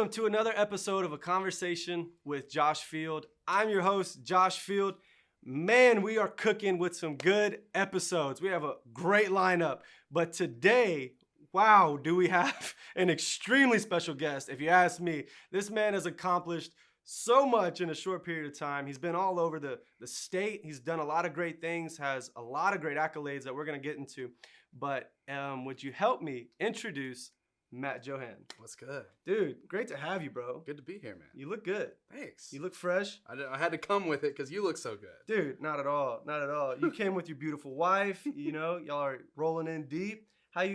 Welcome to another episode of A Conversation with Josh Field. I'm your host, Josh Field. Man, we are cooking with some good episodes. We have a great lineup. But today, wow, do we have an extremely special guest. If you ask me, this man has accomplished so much in a short period of time. He's been all over the state. He's done a lot of great things, has a lot of great accolades that we're going to get into. But would you help me introduce Matt Johann? What's good? Dude, great to have you, bro. Good to be here, man. You look good. Thanks. You look fresh. I had to come with it because you look so good. Dude, not at all. Not at all. You came with your beautiful wife. You know, y'all are rolling in deep. How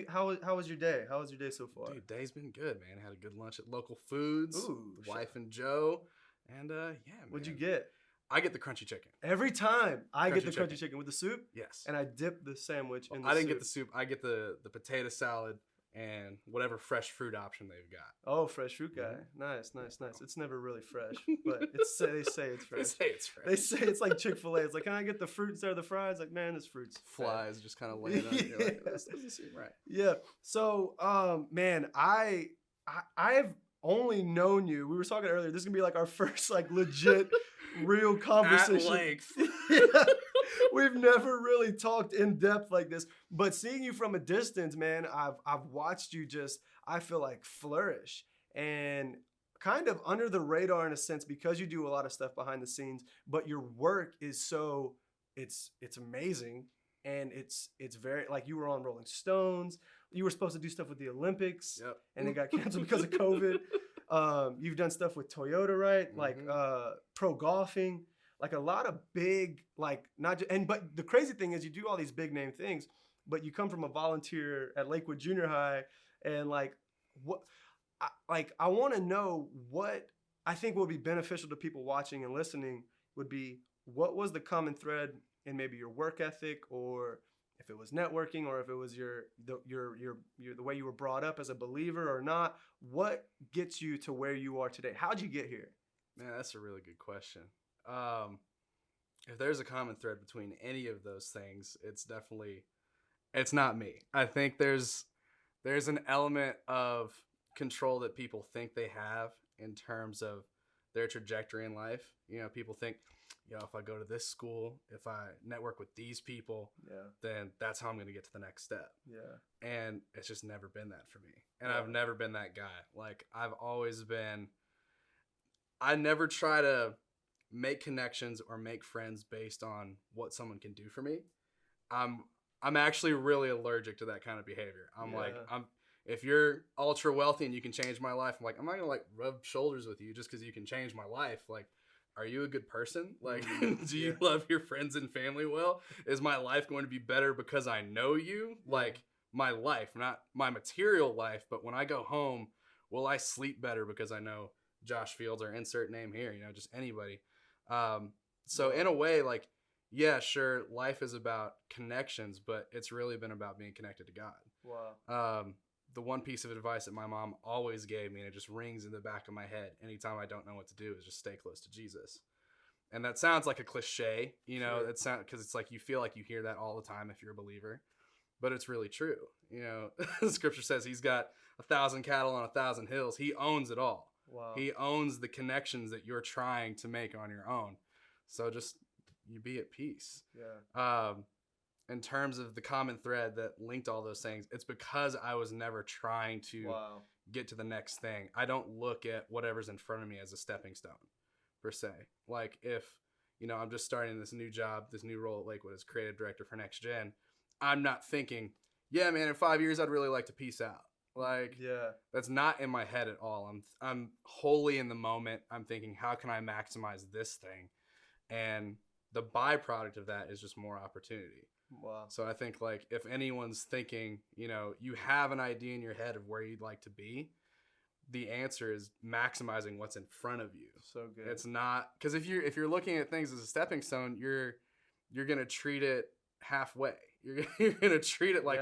was your day? How was your day so far? Dude, day's been good, man. Had a good lunch at Local Foods. Ooh, the wife and Joe. And yeah, man. What'd you get? I get the crunchy chicken. Every time I get the Crunchy crunchy chicken with the soup. Yes. And I dip the sandwich in the soup. I didn't get the soup. I get the potato salad and whatever fresh fruit option they've got. Oh, fresh fruit guy. Nice. It's never really fresh, but they say it's fresh. They say it's fresh. They say it's like Chick-fil-A. It's like, can I get the fruit instead of the fries? Like, man, this fruit's Flies fat. just kind of laying on you. You're like, this doesn't seem right. Yeah. So, man, I have only known you. We were talking earlier. This is gonna be like our first like legit, real conversation. At length. Yeah. We've never really talked in depth like this, but seeing you from a distance, man, I've watched you just, I feel like, flourish and kind of under the radar in a sense because you do a lot of stuff behind the scenes, but your work is so, it's amazing. And it's very, like, you were on Rolling Stones. You were supposed to do stuff with the Olympics. Yep. And it got canceled because of COVID. You've done stuff with Toyota, right? Mm-hmm. Like pro golfing. Like a lot of big, like, not just, but the crazy thing is you do all these big name things, but you come from a volunteer at Lakewood Junior High, and like, I want to know what I think will be beneficial to people watching and listening would be, what was the common thread in maybe your work ethic, or if it was networking, or if it was the way you were brought up as a believer or not. What gets you to where you are today? How'd you get here? Man, that's a really good question. If there's a common thread between any of those things, it's not me. I think there's an element of control that people think they have in terms of their trajectory in life. You know, people think, if I go to this school, if I network with these people, then that's how I'm going to get to the next step. Yeah. And it's just never been that for me. And I've never been that guy. Like, I never try to make connections or make friends based on what someone can do for me. I'm actually really allergic to that kind of behavior. If you're ultra wealthy and you can change my life, I'm not gonna rub shoulders with you just because you can change my life. Like, are you a good person? Like, do you love your friends and family well? Is my life going to be better because I know you? Like, my life, not my material life, but when I go home, will I sleep better because I know Josh Fields, or insert name here, just anybody. So in a way, like, yeah, sure, life is about connections, but it's really been about being connected to God. Wow. The one piece of advice that my mom always gave me, and it just rings in the back of my head anytime I don't know what to do, is just stay close to Jesus. And that sounds like a cliche, Sure. because it's like you feel like you hear that all the time if you're a believer, but it's really true. Scripture says he's got 1,000 cattle on 1,000 hills. He owns it all. Wow. He owns the connections that you're trying to make on your own. So just, you be at peace. Yeah. In terms of the common thread that linked all those things, it's because I was never trying to get to the next thing. I don't look at whatever's in front of me as a stepping stone, per se. Like, if, I'm just starting this new job, this new role at Lakewood as creative director for Next Gen, I'm not thinking, yeah, man, in 5 years, I'd really like to peace out. Like, that's not in my head at all. I'm wholly in the moment. I'm thinking, how can I maximize this thing? And the byproduct of that is just more opportunity. Wow. So I think, like, if anyone's thinking, you have an idea in your head of where you'd like to be, the answer is maximizing what's in front of you. So good. It's not, because if you're looking at things as a stepping stone, you're gonna treat it halfway. You're gonna treat it like,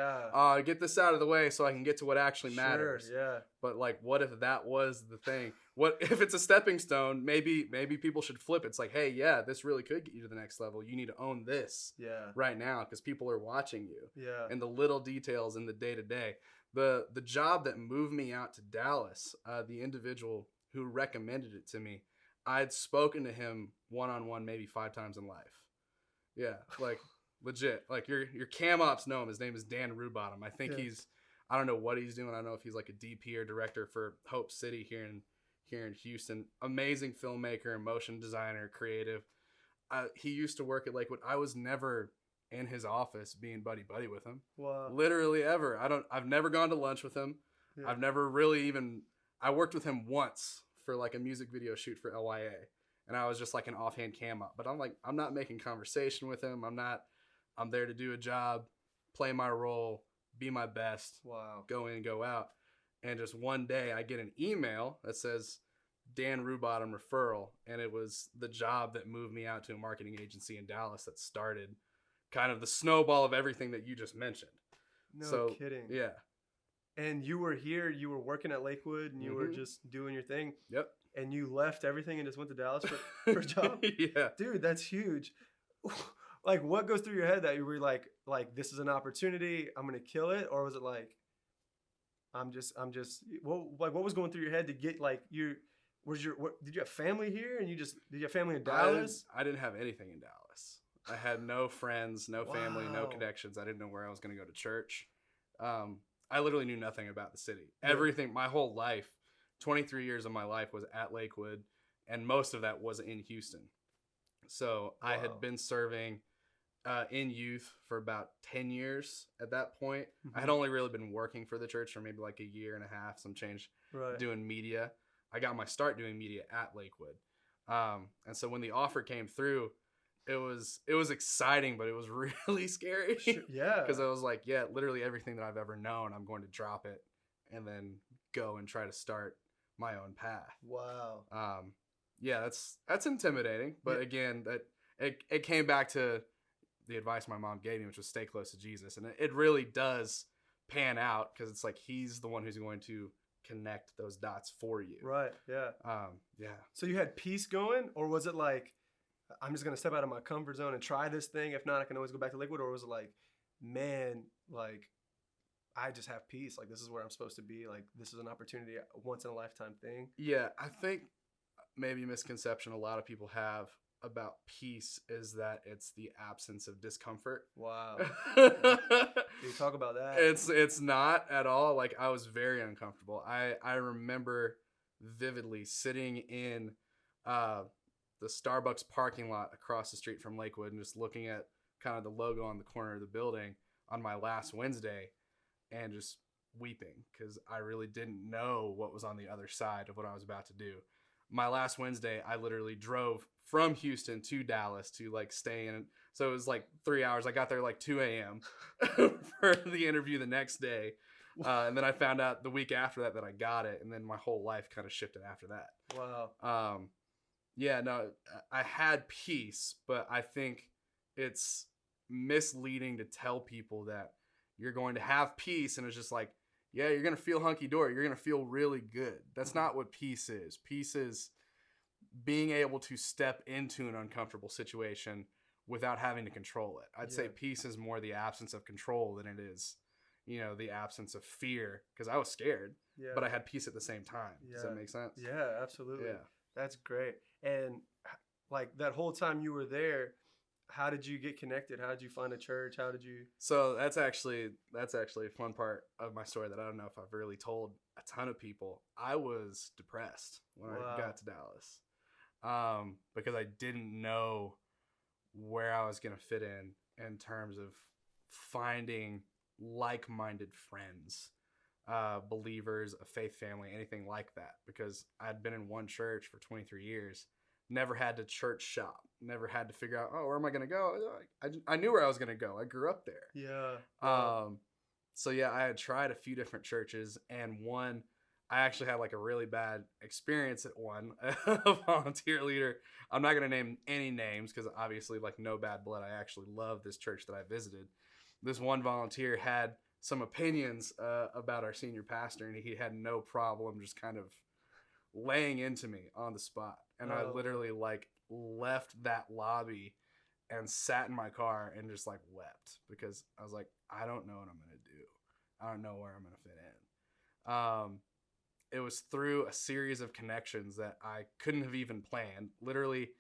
get this out of the way so I can get to what actually matters. Sure, yeah. But like, what if that was the thing? What if it's a stepping stone? Maybe people should flip it. It's like, hey, yeah, this really could get you to the next level. You need to own this right now because people are watching you. Yeah. And the little details in the day to day. The job that moved me out to Dallas, the individual who recommended it to me. I'd spoken to him one-on-one maybe 5 times in life. Yeah, like legit. Like your cam ops know him. His name is Dan Rubottom. I think I don't know what he's doing. I don't know if he's like a DP or director for Hope City here in Houston. Amazing filmmaker and motion designer, creative. He used to work at Lakewood. I was never in his office being buddy with him. Wow. Literally ever. I've never gone to lunch with him. Yeah. I've never really I worked with him once for like a music video shoot for LYA. And I was just like an offhand cam up. But I'm not making conversation with him. I'm there to do a job, play my role, be my best. Wow. Go in, go out. And just one day I get an email that says Dan Rubottom referral. And it was the job that moved me out to a marketing agency in Dallas that started kind of the snowball of everything that you just mentioned. No kidding. Yeah. And you were here, you were working at Lakewood, and you were just doing your thing. Yep. And you left everything and just went to Dallas for a job? Yeah. Dude, that's huge. Like, what goes through your head that you were like, this is an opportunity, I'm going to kill it? Or was it like, what was going through your head to get, like, did you have family here? And did you have family in Dallas? I didn't have anything in Dallas. I had no friends, no family, no connections. I didn't know where I was going to go to church. I literally knew nothing about the city. Everything, my whole life, 23 years of my life was at Lakewood, and most of that was in Houston. So I had been serving in youth for about 10 years at that point. I had only really been working for the church for maybe like a year and a half, some change, doing media. I got my start doing media at Lakewood. And so when the offer came through, it was exciting, but it was really scary. Yeah. Because I was like, literally everything that I've ever known, I'm going to drop it and then go and try to start my own path. Wow. That's intimidating. But again, that it came back to the advice my mom gave me, which was stay close to Jesus. And it really does pan out because it's like he's the one who's going to connect those dots for you. Right. Yeah. Yeah. So you had peace going, or was it like, I'm just going to step out of my comfort zone and try this thing. If not, I can always go back to Lakewood. Or was it like, man, like, I just have peace. Like, this is where I'm supposed to be. Like, this is an opportunity, a once in a lifetime thing. Yeah. I think maybe a misconception a lot of people have about peace is that it's the absence of discomfort. Wow. You talk about that. It's not at all. Like, I was very uncomfortable. I remember vividly sitting in, the Starbucks parking lot across the street from Lakewood and just looking at kind of the logo on the corner of the building on my last Wednesday and just weeping because I really didn't know what was on the other side of what I was about to do. My last Wednesday, I literally drove from Houston to Dallas to like stay in. So it was like 3 hours. I got there like 2 a.m. for the interview the next day. And then I found out the week after that I got it. And then my whole life kind of shifted after that. Wow. Yeah, no, I had peace, but I think it's misleading to tell people that you're going to have peace and it's just like, yeah, you're going to feel hunky-dory. You're going to feel really good. That's not what peace is. Peace is being able to step into an uncomfortable situation without having to control it. I'd say peace is more the absence of control than it is, the absence of fear, because I was scared, but I had peace at the same time. Does that make sense? Yeah, absolutely. Yeah. That's great. And like that whole time you were there, how did you get connected? How did you find a church? How did you? So that's actually a fun part of my story that I don't know if I've really told a ton of people. I was depressed when I got to Dallas, because I didn't know where I was going to fit in terms of finding like-minded friends. Believers, a faith family, anything like that, because I'd been in one church for 23 years, never had to church shop, never had to figure out, where am I going to go? I knew where I was going to go. I grew up there. Yeah. So yeah, I had tried a few different churches, and I actually had like a really bad experience at one. A volunteer leader, I'm not going to name any names because obviously like no bad blood. I actually love this church that I visited. This one volunteer had some opinions about our senior pastor, and he had no problem just kind of laying into me on the spot. And I literally like left that lobby and sat in my car and just like wept because I was like, I don't know what I'm going to do. I don't know where I'm going to fit in. it was through a series of connections that I couldn't have even planned. Literally,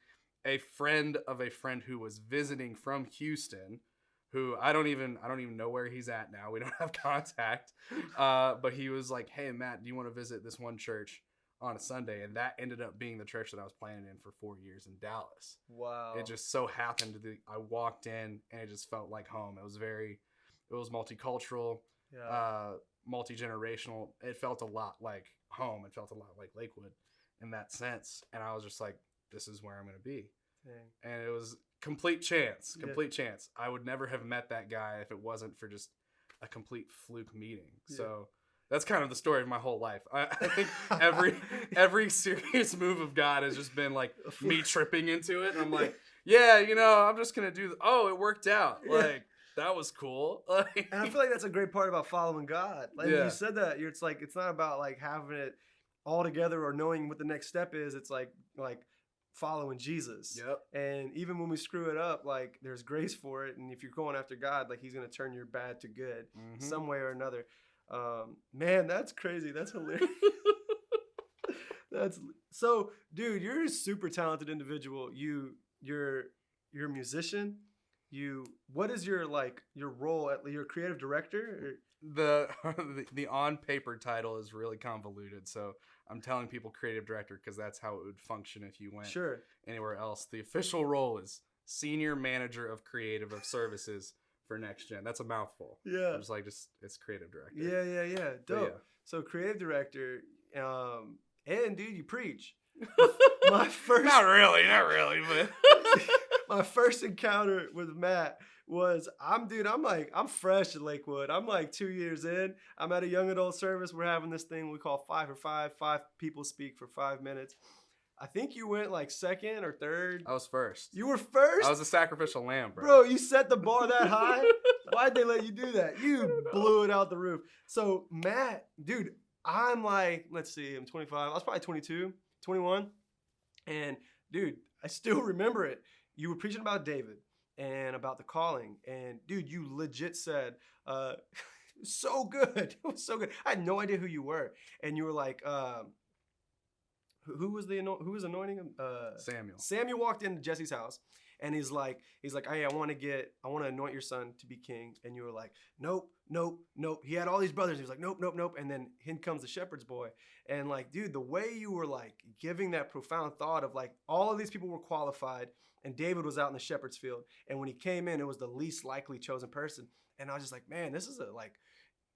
a friend of a friend who was visiting from Houston, who I don't even know where he's at now. We don't have contact. But he was like, "Hey Matt, do you want to visit this one church on a Sunday?" And that ended up being the church that I was planning in for 4 years in Dallas. Wow. It just so happened I walked in and it just felt like home. It was multicultural, multi-generational. It felt a lot like home. It felt a lot like Lakewood in that sense. And I was just like, this is where I'm going to be. Dang. And it was complete chance. I would never have met that guy if it wasn't for just a complete fluke meeting. Yeah. So that's kind of the story of my whole life. I think every serious move of God has just been like me tripping into it. And I'm like, yeah, I'm just going to do oh, it worked out. Yeah. Like, that was cool. And I feel like that's a great part about following God. Like you said that, it's like, it's not about like having it all together or knowing what the next step is. It's like following Jesus. Yep. And even when we screw it up, like there's grace for it. And if you're going after God, like he's going to turn your bad to good some way or another. Man, that's crazy. That's hilarious. So, dude, you're a super talented individual. You're a musician. What is your role at your creative director? The on paper title is really convoluted, so I'm telling people creative director because that's how it would function if you went anywhere else. The official role is senior manager of creative of services for Next Gen. That's a mouthful. Yeah. I'm just it's creative director. Yeah. Dope. Yeah. So creative director, and dude, you preach. My first Not really, but my first encounter with Matt was I'm fresh at Lakewood. I'm like 2 years in. I'm at a young adult service. We're having this thing we call 5 for 5. 5 people speak for 5 minutes. I think you went like second or third. I was first. You were first? I was a sacrificial lamb, bro. Bro, you set the bar that high? Why'd they let you do that? You blew it out the roof. So, Matt, dude, I'm like, let's see, I'm 25. I was probably 22, 21. And, dude, I still remember it. You were preaching about David and about the calling. And, dude, you legit said, so good. It was so good. I had no idea who you were. And you were like, who was anointing him? Samuel. Samuel walked into Jesse's house, and he's like, hey, I want to anoint your son to be king. And you were like, nope. He had all these brothers. He was like, nope. And then in comes the shepherd's boy. And like, dude, the way you were like giving that profound thought of like all of these people were qualified, and David was out in the shepherd's field. And when he came in, it was the least likely chosen person. And I was just like, man, this is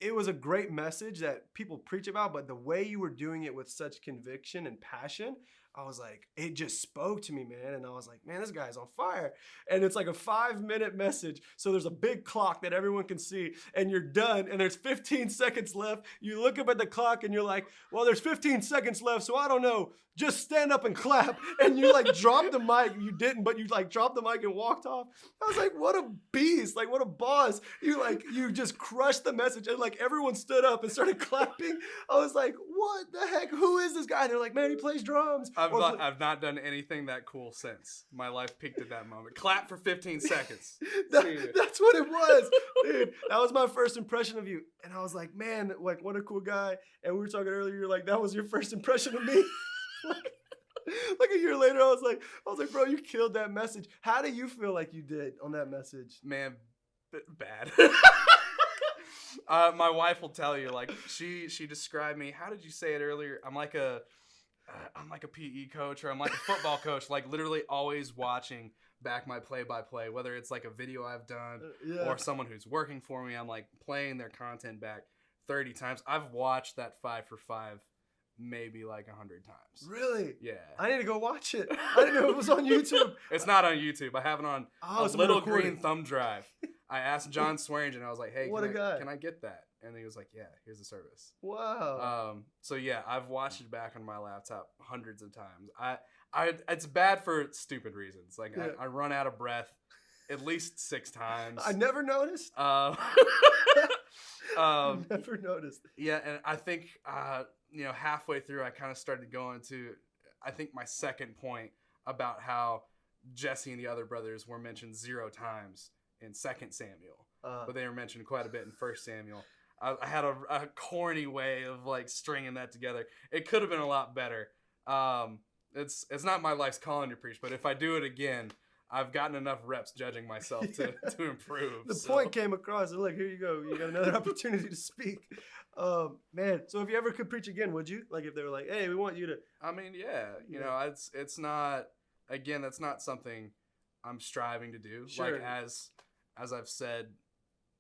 it was a great message that people preach about, but the way you were doing it with such conviction and passion, I was like, it just spoke to me, man. And I was like, man, this guy's on fire. And it's like a 5-minute message. So there's a big clock that everyone can see, and you're done. And there's 15 seconds left. You look up at the clock and you're like, well, there's 15 seconds left. So I don't know. Just stand up and clap. And you like dropped the mic. You didn't, but you like dropped the mic and walked off. I was like, what a beast. Like, what a boss. You just crushed the message. And like everyone stood up and started clapping. I was like, what the heck? Who is this guy? And they're like, man, he plays drums. I've not done anything that cool since. My life peaked at that moment. Clap for 15 seconds. That's what it was. Dude, that was my first impression of you. And I was like, man, like what a cool guy. And we were talking earlier, you're like, that was your first impression of me. Like a year later, I was like, bro, you killed that message. How do you feel like you did on that message? Man, bad. My wife will tell you, like she described me. How did you say it earlier? I'm like a PE coach, or I'm like a football coach, like literally always watching back my play-by-play, whether it's like a video I've done or someone who's working for me. I'm like playing their content back 30 times. I've watched that 5 for 5 maybe like 100 times. Really? Yeah. I need to go watch it. I didn't know it was on YouTube. It's not on YouTube. I have it on a little green thumb drive. I asked John Swearingen, and I was like, hey, can I get that? And he was like, yeah, here's the service. Wow. So yeah, I've watched it back on my laptop hundreds of times. It's bad for stupid reasons. Like I run out of breath at least 6 times. I never noticed. Never noticed. Yeah, and I think halfway through, I kind of started going to, I think my second point about how Jesse and the other brothers were mentioned 0 times in 2 Samuel, but they were mentioned quite a bit in 1 Samuel. I had a corny way of like stringing that together. It could have been a lot better. It's not my life's calling to preach, but if I do it again, I've gotten enough reps judging myself to improve. The point came across. And look, here you go. You got another opportunity to speak. Man, so if you ever could preach again, would you? Like if they were like, hey, we want you to. I mean, yeah. You know, it's not, again, that's not something I'm striving to do. Sure. Like as I've said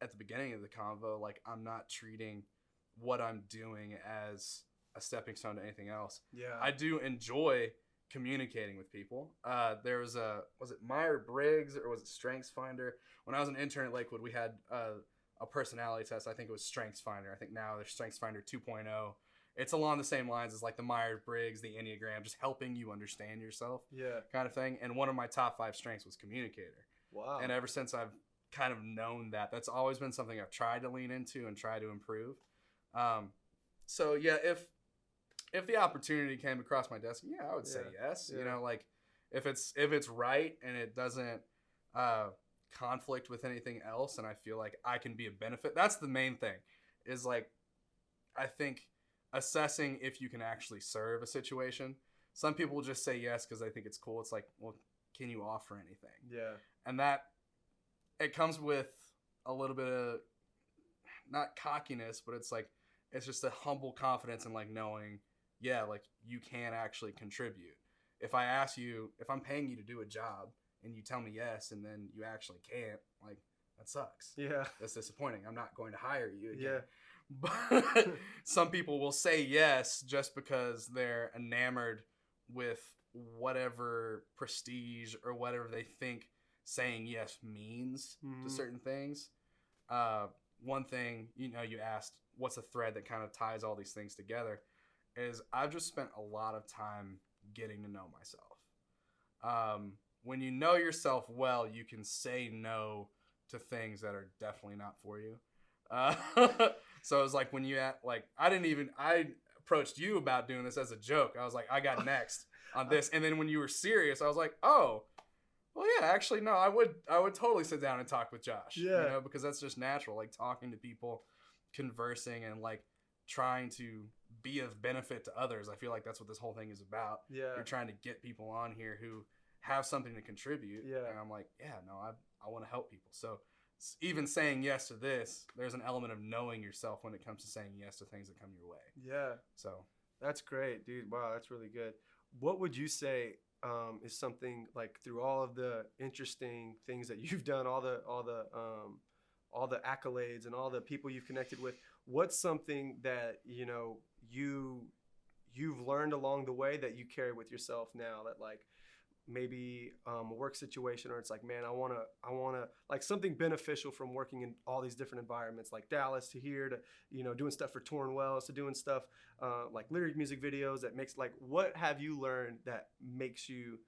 at the beginning of the convo, like I'm not treating what I'm doing as a stepping stone to anything else. Yeah. I do enjoy communicating with people. There was it Myers-Briggs or was it StrengthsFinder? When I was an intern at Lakewood, we had a personality test. I think it was StrengthsFinder. I think now there's StrengthsFinder 2.0. It's along the same lines as like the Myers-Briggs, the Enneagram, just helping you understand yourself, kind of thing. And one of my top 5 strengths was communicator. Wow. And ever since I've kind of known that, that's always been something I've tried to lean into and try to improve. So yeah, if the opportunity came across my desk, I would say yes. You know, like if it's right and it doesn't conflict with anything else, and I feel like I can be a benefit. That's the main thing. Is like, I think assessing if you can actually serve a situation. Some people will just say yes because they think it's cool. It's like, well, can you offer anything? Yeah. And that it comes with a little bit of not cockiness, but it's like it's just a humble confidence in like knowing, like you can actually contribute. If I ask you, if I'm paying you to do a job and you tell me yes and then you actually can't, like that sucks. Yeah. That's disappointing. I'm not going to hire you again. Yeah. But some people will say yes just because they're enamored with whatever prestige or whatever they think saying yes means to certain things. One thing, you asked what's a thread that kind of ties all these things together, is I've just spent a lot of time getting to know myself. When you know yourself well, you can say no to things that are definitely not for you. So it was like when you I approached you about doing this as a joke. I was like, I got next on this. And then when you were serious, I was like, oh, well, yeah, actually, no, I would totally sit down and talk with Josh. Yeah. Because that's just natural, like talking to people, conversing, and like trying to be of benefit to others. I feel like that's what this whole thing is about. Yeah. You're trying to get people on here who have something to contribute. Yeah. And I'm like, I want to help people. So even saying yes to this, there's an element of knowing yourself when it comes to saying yes to things that come your way. Yeah. So that's great, dude. Wow, that's really good. What would you say is something like through all of the interesting things that you've done, all the accolades and all the people you've connected with, what's something that you've learned along the way that you carry with yourself now, that like maybe a work situation, or it's like, man, I want to like something beneficial from working in all these different environments, like Dallas to here to, doing stuff for Tauren Wells to doing stuff like lyric music videos that makes, like, what have you learned that makes you,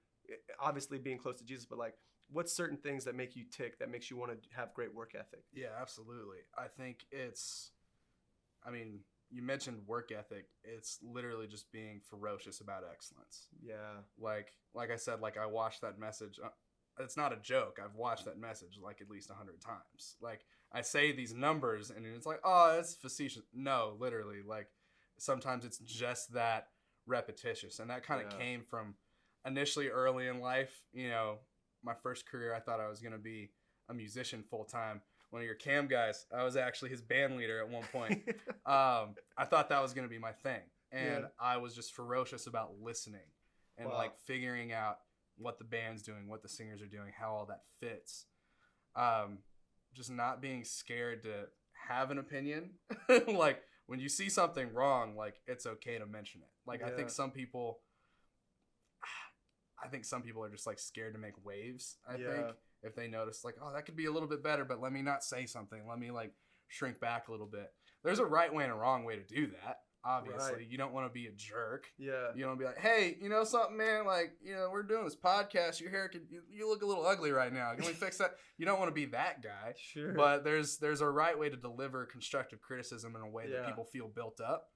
obviously being close to Jesus, but like what's certain things that make you tick, that makes you want to have great work ethic? Yeah, absolutely. I think you mentioned work ethic. It's literally just being ferocious about excellence. Yeah. Like I said, like I watched that message. It's not a joke. I've watched that message like at least 100 times. Like I say these numbers and it's like, oh, it's facetious. No, literally, like sometimes it's just that repetitious. And that kind of came from initially early in life. My first career, I thought I was going to be a musician full time. One of your Cam guys, I was actually his band leader at one point. I thought that was going to be my thing. And I was just ferocious about listening and like figuring out what the band's doing, what the singers are doing, how all that fits. Just not being scared to have an opinion. Like when you see something wrong, like it's okay to mention it. Like I think some people are just like scared to make waves, I think. If they notice, like, oh, that could be a little bit better, but let me not say something. Let me, like, shrink back a little bit. There's a right way and a wrong way to do that, obviously. Right. You don't want to be a jerk. Yeah. You don't be like, hey, you know something, man? Like, we're doing this podcast. Your hair, you look a little ugly right now. Can we fix that? You don't want to be that guy. Sure. But there's a right way to deliver constructive criticism in a way that people feel built up.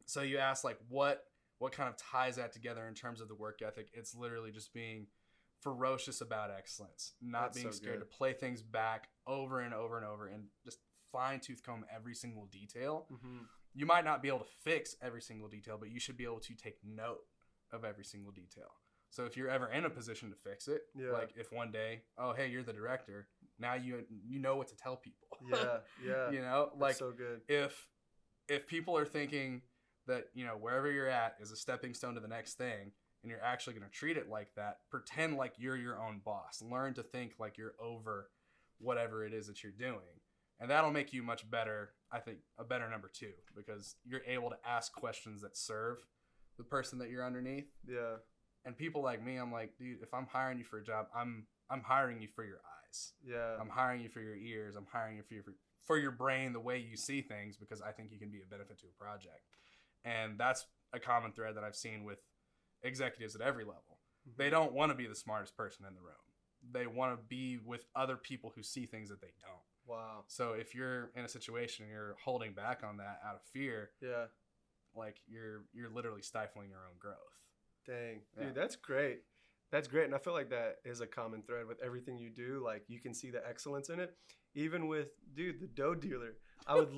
So you ask, like, what kind of ties that together in terms of the work ethic? It's literally just being ferocious about excellence, not being scared to play things back over and over and over and just fine tooth comb every single detail. Mm-hmm. You might not be able to fix every single detail, but you should be able to take note of every single detail. So if you're ever in a position to fix it, like if one day, oh, hey, you're the director, now you know what to tell people. Yeah. You know, like that's so good. If people are thinking that, you know, wherever you're at is a stepping stone to the next thing, and you're actually going to treat it like that, pretend like you're your own boss. Learn to think like you're over whatever it is that you're doing. And that'll make you much better, I think, a better number 2, because you're able to ask questions that serve the person that you're underneath. Yeah. And people like me, I'm like, dude, if I'm hiring you for a job, I'm hiring you for your eyes. Yeah. I'm hiring you for your ears. I'm hiring you for your brain, the way you see things, because I think you can be a benefit to a project. And that's a common thread that I've seen with executives at every level. Mm-hmm. They don't want to be the smartest person in the room. They want to be with other people who see things that they don't. Wow. So if you're in a situation and you're holding back on that out of fear, like you're literally stifling your own growth. Dang. Dude, that's great. That's great. And I feel like that is a common thread with everything you do. Like, you can see the excellence in it. Even with, dude, the dough dealer. I would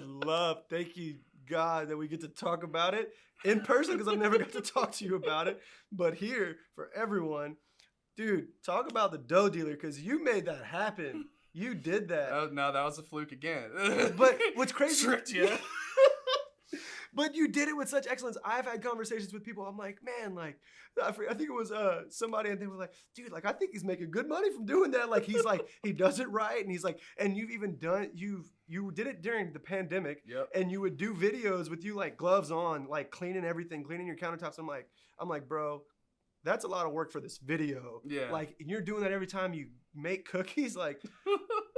love, thank you, God, that we get to talk about it in person, because I've never got to talk to you about it. But here, for everyone, dude, talk about the dough dealer, because you made that happen. You did that. Oh, no, that was a fluke again. But what's crazy... Tricked you. But you did it with such excellence. I've had conversations with people. I'm like, man, like, I think it was somebody, and they were like, dude, like, I think he's making good money from doing that. Like, he's like, he does it right. And he's like, and you've even done, you did it during the pandemic. Yep. And you would do videos with you, like, gloves on, like, cleaning everything, cleaning your countertops. I'm like, bro, that's a lot of work for this video. Yeah. Like, you're doing that every time you make cookies. Like,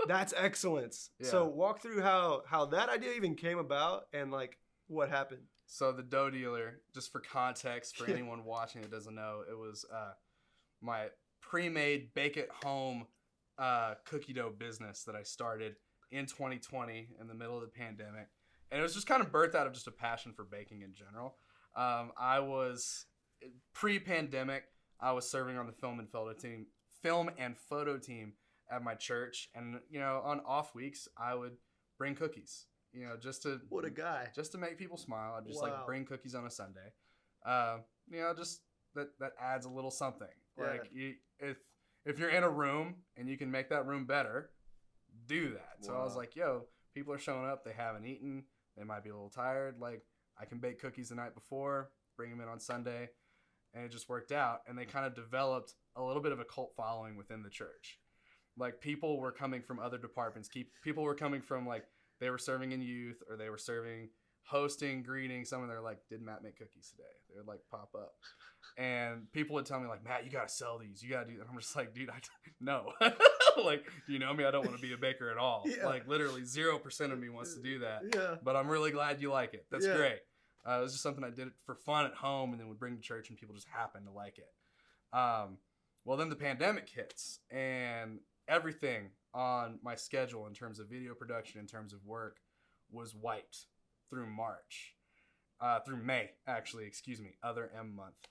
that's excellence. Yeah. So walk through how that idea even came about, and, like, what happened? So the dough dealer, just for context, for anyone watching that doesn't know, it was my pre-made bake-at-home cookie dough business that I started in 2020 in the middle of the pandemic. And it was just kind of birthed out of just a passion for baking in general. I was, pre-pandemic, I was serving on the film and photo team at my church. And, you know, on off weeks, I would bring cookies. You know, just to what a guy, just to make people smile. I'd just wow. like bring cookies on a Sunday. You know, just that adds a little something. Like if you're in a room and you can make that room better, do that. So I was like, yo, people are showing up. They haven't eaten. They might be a little tired. Like, I can bake cookies the night before, bring them in on Sunday, and it just worked out. And they kind of developed a little bit of a cult following within the church. Like, people were coming from other departments. People were coming from, like, they were serving in youth, or they were serving, hosting, greeting. Some of them, they're like, did Matt make cookies today? They would, like, pop up. And people would tell me, like, Matt, you got to sell these. You got to do that. And I'm just like, dude, no. Like, you know me, I don't want to be a baker at all. Yeah. Like, literally 0% of me wants to do that. Yeah. But I'm really glad you like it. That's great. It was just something I did for fun at home, and then would bring to church, and people just happened to like it. Well, then the pandemic hits, and everything on my schedule in terms of video production, in terms of work, was wiped through May, actually, other M month.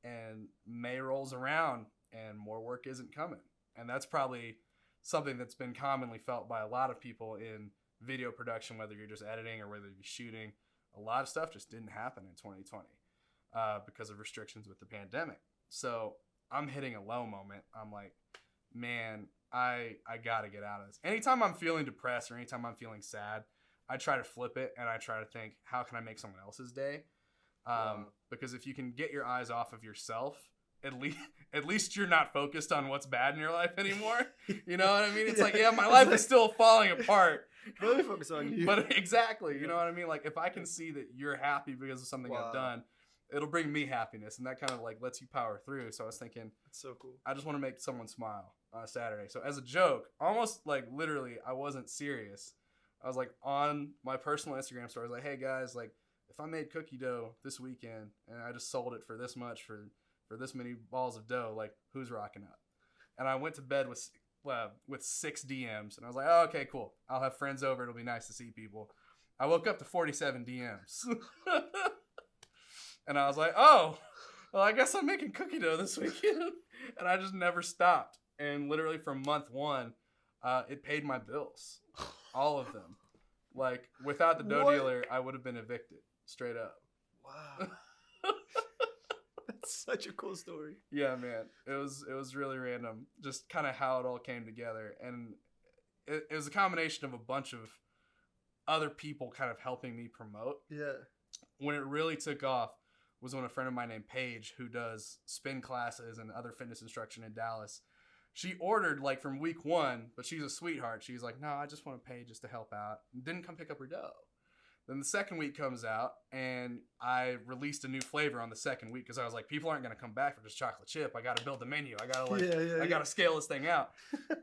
And May rolls around and more work isn't coming. And that's probably something that's been commonly felt by a lot of people in video production, whether you're just editing or whether you're shooting. A lot of stuff just didn't happen in 2020 because of restrictions with the pandemic. So I'm hitting a low moment. I'm like, man, I got to get out of this. Anytime I'm feeling depressed or anytime I'm feeling sad, I try to flip it and I try to think, how can I make someone else's day? Because if you can get your eyes off of yourself, at least you're not focused on what's bad in your life anymore. You know what I mean? It's like, yeah, my life is still falling apart. Let me focus on you. But exactly, you know what I mean? Like, if I can see that you're happy because of something I've done, it'll bring me happiness, and that kind of like lets you power through. So I was thinking, that's so cool. I just want to make someone smile on a Saturday. So as a joke, almost like literally, I wasn't serious. I was like on my personal Instagram story, I was like, hey guys, like if I made cookie dough this weekend and I just sold it for this much for this many balls of dough, like who's rocking up? And I went to bed with 6 DMs, and I was like, oh, okay, cool. I'll have friends over. It'll be nice to see people. I woke up to 47 DMs. And I was like, oh, well, I guess I'm making cookie dough this weekend. And I just never stopped. And literally from month 1, It paid my bills, all of them. Like without the dough What? dealer, I would have been evicted straight up. Wow. That's such a cool story. Yeah, man. It was really random. Just kind of how it all came together, and it was a combination of a bunch of other people kind of helping me promote. Yeah. When it really took off was when a friend of mine named Paige, who does spin classes and other fitness instruction in Dallas, she ordered like from week 1, but she's a sweetheart. She's like, no, I just want to pay just to help out. Didn't come pick up her dough. Then the second week comes out, and I released a new flavor on the second week because I was like, people aren't going to come back for just chocolate chip. I got to build the menu. I got to I got to scale this thing out.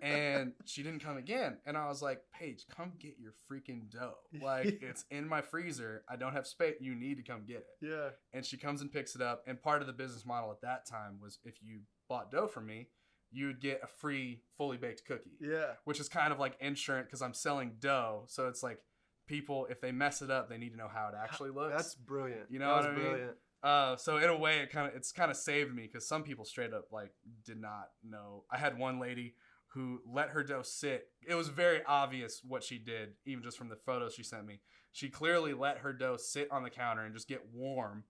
And she didn't come again. And I was like, Paige, come get your freaking dough. Like, it's in my freezer. I don't have space. You need to come get it. Yeah. And she comes and picks it up. And part of the business model at that time was if you bought dough from me, you would get a free fully baked cookie. Yeah. Which is kind of like insurance because I'm selling dough. So it's like, people, if they mess it up, they need to know how it actually looks. That's brilliant. You know what I mean? So in a way, it's kind of saved me because some people straight up like did not know. I had one lady who let her dough sit. It was very obvious what she did, even just from the photos she sent me. She clearly let her dough sit on the counter and just get warm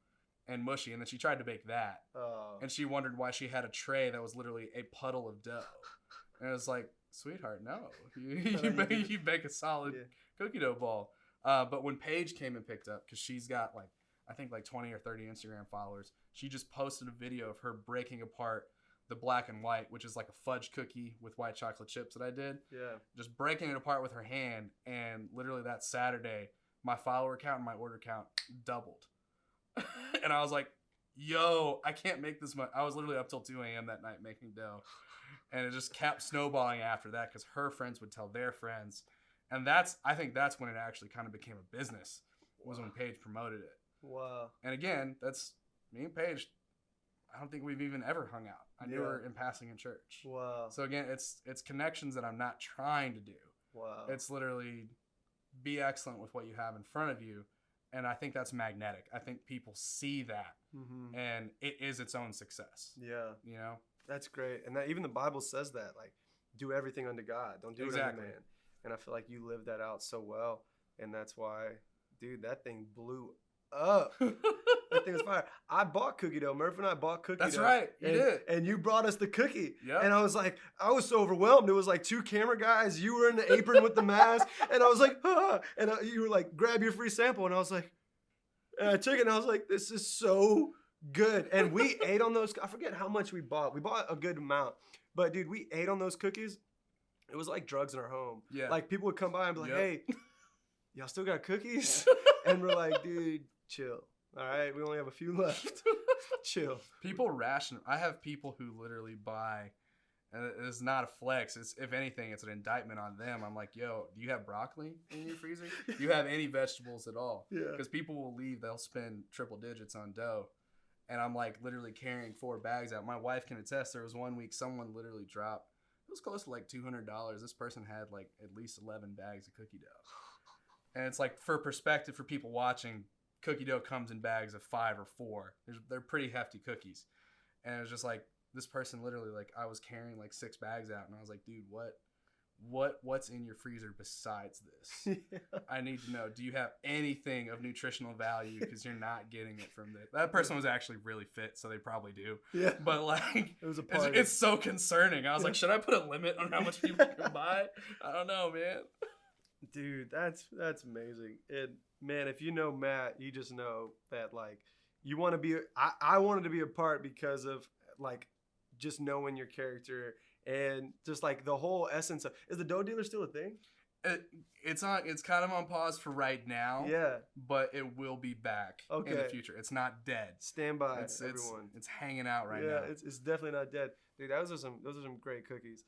and mushy, and then she tried to bake that. Oh. And she wondered why she had a tray that was literally a puddle of dough. And it was like, sweetheart, no. You bake a solid cookie dough ball. But when Paige came and picked up, because she's got like, I think like 20 or 30 Instagram followers, she just posted a video of her breaking apart the black and white, which is like a fudge cookie with white chocolate chips that I did. Yeah. Just breaking it apart with her hand. And literally that Saturday, my follower count and my order count doubled. And I was like, yo, I can't make this much. I was literally up till 2 a.m. that night making dough. And it just kept snowballing after that because her friends would tell their friends. And I think that's when it actually kind of became a business, was when Paige promoted it. Wow. And again, that's me and Paige. I don't think we've even ever hung out. I knew her in passing in church. Wow. So again, it's connections that I'm not trying to do. Wow. It's literally be excellent with what you have in front of you. And I think that's magnetic. I think people see that, and it is its own success. Yeah. You know? That's great. And that even the Bible says that, like, do everything unto God. Don't do it unto man. And I feel like you lived that out so well. And that's why, dude, that thing blew up. That thing was fire. I bought cookie dough. Murph and I bought cookie dough. That's right. You did. And you brought us the cookie. Yeah. And I was like, I was so overwhelmed. It was like 2 camera guys. You were in the apron with the mask. And I was like, ah. And you were like, grab your free sample. And I was like, and I took it and I was like, this is so good. And we ate on those. I forget how much we bought. We bought a good amount. But, dude, we ate on those cookies. It was like drugs in our home. Yeah. Like, people would come by and be like, hey, y'all still got cookies? And we're like, dude, chill. All right, we only have a few left. Chill. People ration. I have people who literally buy, and it's not a flex. It's, if anything, it's an indictment on them. I'm like, yo, do you have broccoli in your freezer? Do you have any vegetables at all? Yeah. Because people will leave. They'll spend triple digits on dough. And I'm like literally carrying 4 bags out. My wife can attest. There was one week someone literally dropped. It was close to like $200. This person had like at least 11 bags of cookie dough. And it's like, for perspective for people watching, cookie dough comes in bags of 5 or 4. They're pretty hefty cookies. And it was just like, this person literally, like, I was carrying like 6 bags out. And I was like, dude, what's in your freezer besides this? Yeah. I need to know. Do you have anything of nutritional value? Because you're not getting it from this. That person was actually really fit, so they probably do. Yeah. But like, it was it's so concerning. I was like, should I put a limit on how much people can buy? I don't know, man. Dude, that's amazing. And man, if you know Matt, you just know that like you want to be. I wanted to be a part because of like just knowing your character. And just like the whole essence of, is the dough dealer still a thing? It's kind of on pause for right now. Yeah. But it will be back in the future. It's not dead. Stand by, everyone. It's hanging out right now. Yeah, it's definitely not dead. Dude, those are some great cookies.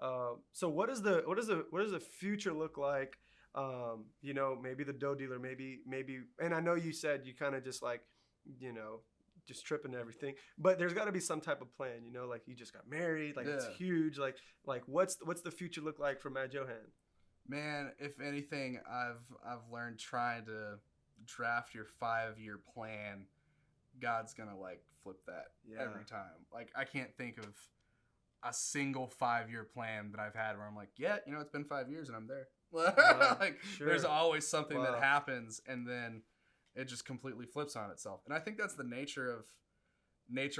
So what does the future look like? You know, maybe the dough dealer, maybe, and I know you said you kind of just like, you know, just tripping everything, but there's got to be some type of plan, you know, like you just got married, like it's huge, like what's the future look like for Matt Johann? Man, if anything, I've learned trying to draft your 5-year plan, God's gonna like flip that every time. Like I can't think of a single 5-year plan that I've had where I'm like, yeah, it's been 5 years and I'm there. Sure. There's always something Wow. that happens and then it just completely flips on itself. And I think that's the nature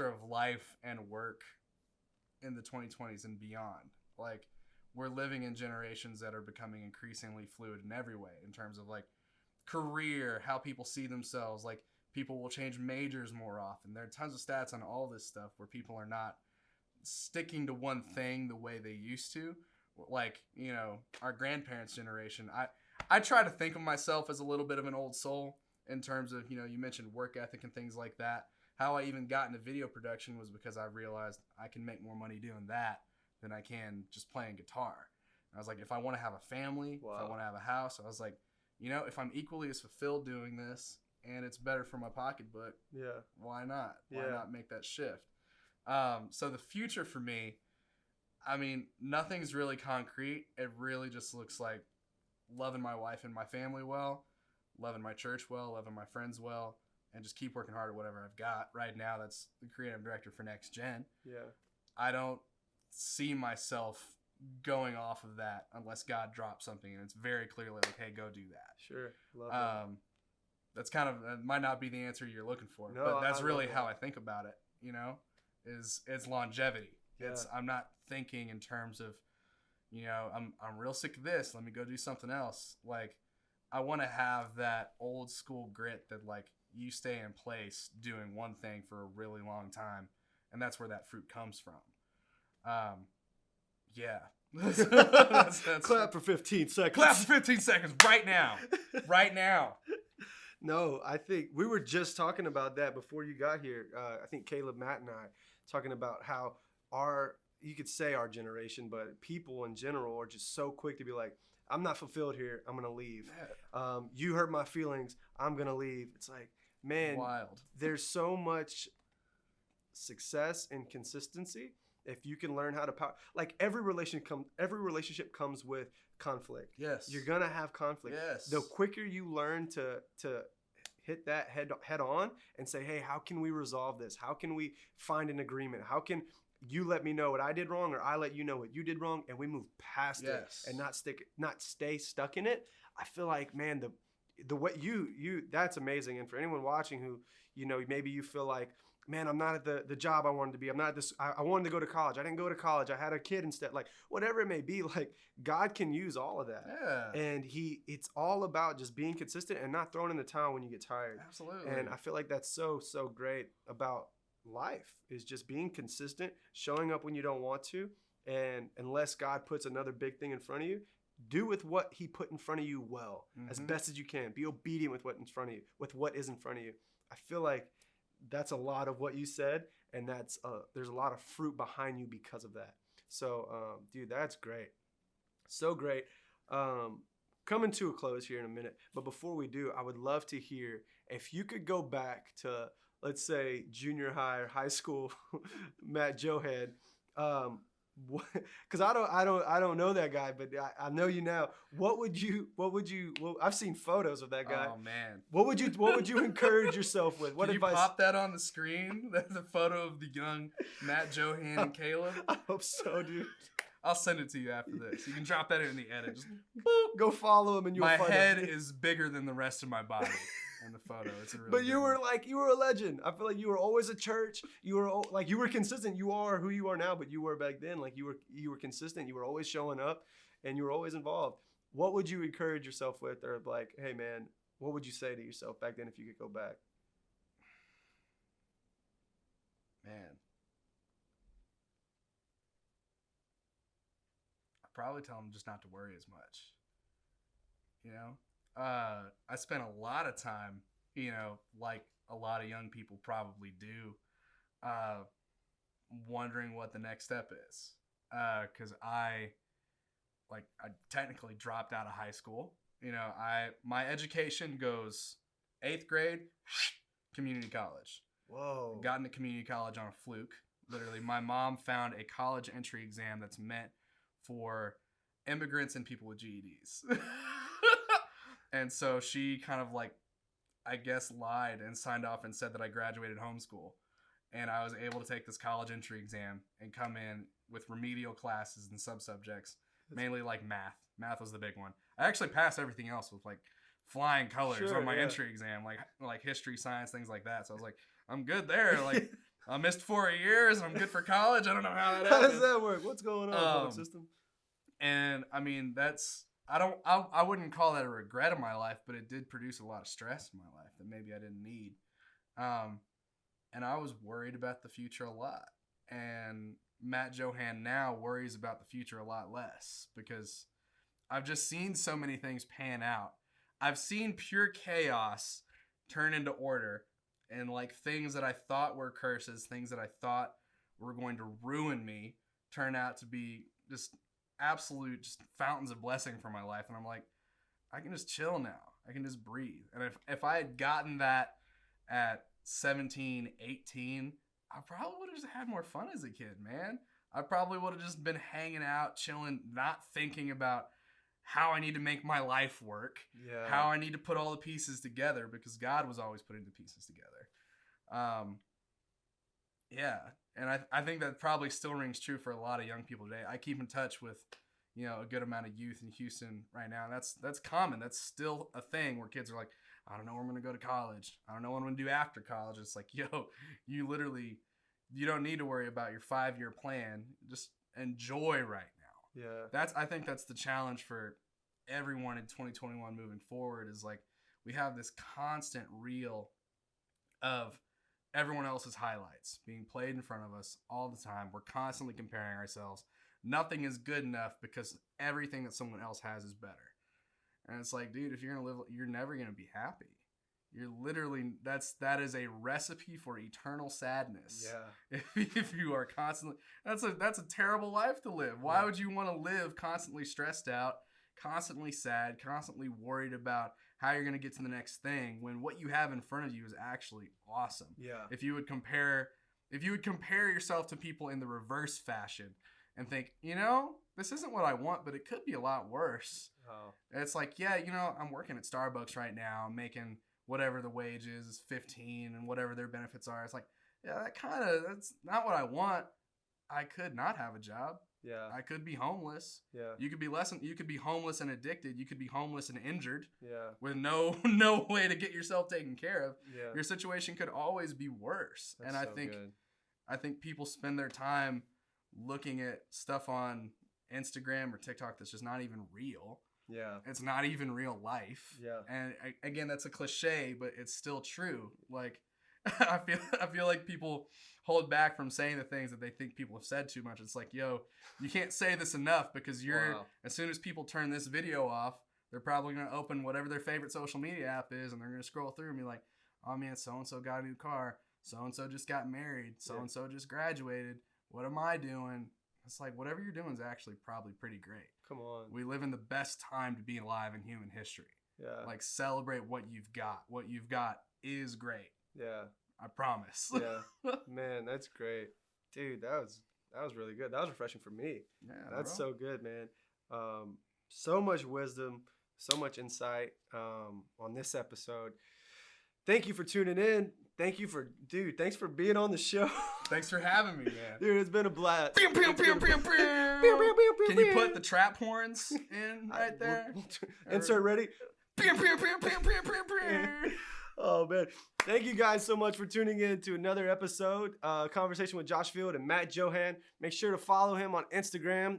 of life and work in the 2020s and beyond. Like, we're living in generations that are becoming increasingly fluid in every way in terms of like career, how people see themselves. Like, people will change majors more often. There are tons of stats on all this stuff where people are not sticking to one thing the way they used to. Like, our grandparents' generation. I try to think of myself as a little bit of an old soul in terms of, you mentioned work ethic and things like that. How I even got into video production was because I realized I can make more money doing that than I can just playing guitar. And I was like, if I want to have a family, Wow. if I want to have a house, I was like, if I'm equally as fulfilled doing this and it's better for my pocketbook, Yeah. why not? Why Yeah. not make that shift? So the future for me, I mean, nothing's really concrete. It really just looks like loving my wife and my family well, loving my church well, loving my friends well, and just keep working hard at whatever I've got. Right now, that's the creative director for Next Gen. Yeah. I don't see myself going off of that unless God drops something and it's very clearly like, hey, go do that. Sure. Love that. That's kind of, it might not be the answer you're looking for, No, but that's I really love how that. I think about it, is it's longevity. Yeah. I'm not thinking in terms of, I'm real sick of this, let me go do something else. Like, I want to have that old school grit that like you stay in place doing one thing for a really long time, and that's where that fruit comes from. Yeah. that's Clap for 15 seconds. Clap for 15 seconds right now. Right now. No, I think we were just talking about that before you got here. I think Caleb, Matt, and I talking about how you could say our generation, but people in general are just so quick to be like, I'm not fulfilled here, I'm going to leave. You hurt my feelings, I'm going to leave. It's like, man, wild. There's so much success and consistency if you can learn how to like every relationship comes with conflict. Yes. You're going to have conflict. Yes. The quicker you learn to hit that head on and say, hey, how can we resolve this? How can we find an agreement? How can you let me know what I did wrong, or I let you know what you did wrong, and we move past it and not stay stuck in it? I feel like, man, the way you that's amazing. And for anyone watching who, maybe you feel like, man, I'm not at the job I wanted to be. I'm not at this. I wanted to go to college. I didn't go to college. I had a kid instead. Like, whatever it may be, like, God can use all of that. Yeah. And it's all about just being consistent and not throwing in the towel when you get tired. Absolutely. And I feel like that's so great about life, is just being consistent, showing up when you don't want to. And unless God puts another big thing in front of you, do with what he put in front of you well, as best as you can. Be obedient with what's in front of you, with what is in front of you. I feel like that's a lot of what you said, and that's there's a lot of fruit behind you because of that. So, dude, that's great. So great. Coming to a close here in a minute, but before we do, I would love to hear if you could go back to, let's say, junior high or high school, Matt Johan. Because I don't know that guy, but I know you now. What would you? Well, I've seen photos of that guy. Oh man. What would you encourage yourself with? What Can advice? you pop that on the screen? The photo of the young Matt, Johan, and Caleb. I hope so, dude. I'll send it to you after this. You can drop that in the edit. Just boop, go follow him, and you'll my find head him. is bigger than the rest of my body in the photo. It's a really But good you were one. you were a legend. I feel like you were always at church. You were consistent. You are who you are now, but you were back then. Like, you were consistent. You were always showing up, and you were always involved. What would you encourage yourself with, or like, hey man, what would you say to yourself back then if you could go back? Man. I'd probably tell him just not to worry as much. I spent a lot of time, like a lot of young people probably do, wondering what the next step is. Because I technically dropped out of high school. My education goes 8th grade, community college. Whoa. Got into community college on a fluke. Literally, my mom found a college entry exam that's meant for immigrants and people with GEDs. And so she kind of I guess lied and signed off and said that I graduated homeschool. and I was able to take this college entry exam and come in with remedial classes and sub-subjects, mainly like math. Math was the big one. I actually passed everything else with like flying colors on my entry exam, like history, science, things like that. So I was like, I'm good there. Like I missed 4 years. I'm good for college. I don't know how that happened. How does that work? What's going on, public system? And I mean, I wouldn't call that a regret of my life, but it did produce a lot of stress in my life that maybe I didn't need. And I was worried about the future a lot. And Matt Johann now worries about the future a lot less because I've just seen so many things pan out. I've seen pure chaos turn into order, and like things that I thought were curses, things that I thought were going to ruin me, turn out to be just absolute just fountains of blessing for my life. And I'm like, I can just chill now. I can just breathe. And if I had gotten that at 17, 18, I probably would have just had more fun as a kid, man. I probably would have just been hanging out, chilling, not thinking about how I need to make my life work, how I need to put all the pieces together, because God was always putting the pieces together. And I think that probably still rings true for a lot of young people today. I keep in touch with, a good amount of youth in Houston right now. And that's common. That's still a thing where kids are like, I don't know where I'm going to go to college. I don't know what I'm going to do after college. It's like, you don't need to worry about your 5-year plan. Just enjoy right now. Yeah. I think that's the challenge for everyone in 2021 moving forward, is like we have this constant reel of everyone else's highlights being played in front of us all the time. We're constantly comparing ourselves. Nothing is good enough because everything that someone else has is better. And it's like, dude, if you're going to live, you're never going to be happy. You're literally, that is a recipe for eternal sadness. Yeah. If you are constantly, that's a terrible life to live. Why would you want to live constantly stressed out, constantly sad, constantly worried about how you're going to get to the next thing when what you have in front of you is actually awesome? Yeah. If you would compare yourself to people in the reverse fashion and think, this isn't what I want, but it could be a lot worse. Oh. It's like, I'm working at Starbucks right now, making whatever the wage is 15 and whatever their benefits are. It's like, that's not what I want. I could not have a job. Yeah. I could be homeless. Yeah. You could be homeless and addicted. You could be homeless and injured. Yeah. With no way to get yourself taken care of. Yeah. Your situation could always be worse. That's and good. I think people spend their time looking at stuff on Instagram or TikTok that's just not even real. Yeah. It's not even real life. Yeah. And again, that's a cliche, but it's still true. Like, I feel like people hold back from saying the things that they think people have said too much. It's like, you can't say this enough because as soon as people turn this video off, they're probably going to open whatever their favorite social media app is, and they're going to scroll through and be like, oh man, so-and-so got a new car. So-and-so just got married. So-and-so just graduated. What am I doing? It's like, whatever you're doing is actually probably pretty great. Come on. We live in the best time to be alive in human history. Yeah. Like, celebrate what you've got. What you've got is great. Yeah. I promise. Yeah. Man, that's great. Dude, that was really good. That was refreshing for me. Yeah, that's bro. so good, man. So much wisdom, so much insight on this episode. Thank you for tuning in. Thanks for being on the show. Thanks for having me, man. Dude, it's been a blast. Can you put the trap horns in right there? Insert ready. Oh, man. Thank you guys so much for tuning in to another episode, Conversation with Josh Field and Matt Johann. Make sure to follow him on Instagram.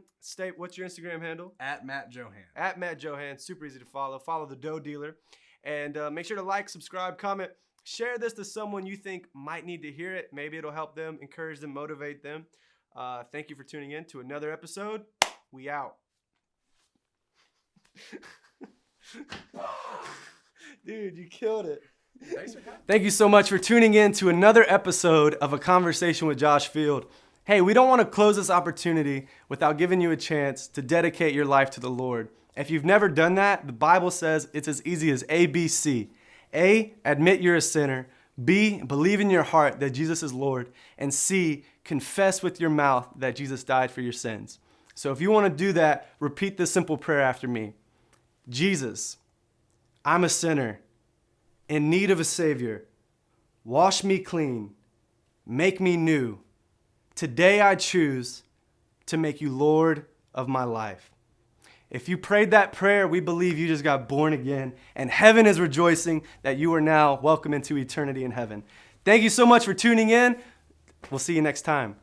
What's your Instagram handle? At Matt Johann. At Matt Johann. Super easy to follow. Follow the Dough Dealer. And make sure to like, subscribe, comment. Share this to someone you think might need to hear it. Maybe it'll help them, encourage them, motivate them. Thank you for tuning in to another episode. We out. Dude, you killed it. Thank you so much for tuning in to another episode of A Conversation with Josh Field. Hey, we don't want to close this opportunity without giving you a chance to dedicate your life to the Lord. If you've never done that, the Bible says it's as easy as A, B, C. A, admit you're a sinner. B, believe in your heart that Jesus is Lord. And C, confess with your mouth that Jesus died for your sins. So if you want to do that, repeat this simple prayer after me. Jesus, I'm a sinner in need of a Savior. Wash me clean. make me new. Today I choose to make you Lord of my life. If you prayed that prayer, we believe you just got born again, and heaven is rejoicing that you are now welcome into eternity in heaven. Thank you so much for tuning in. We'll see you next time.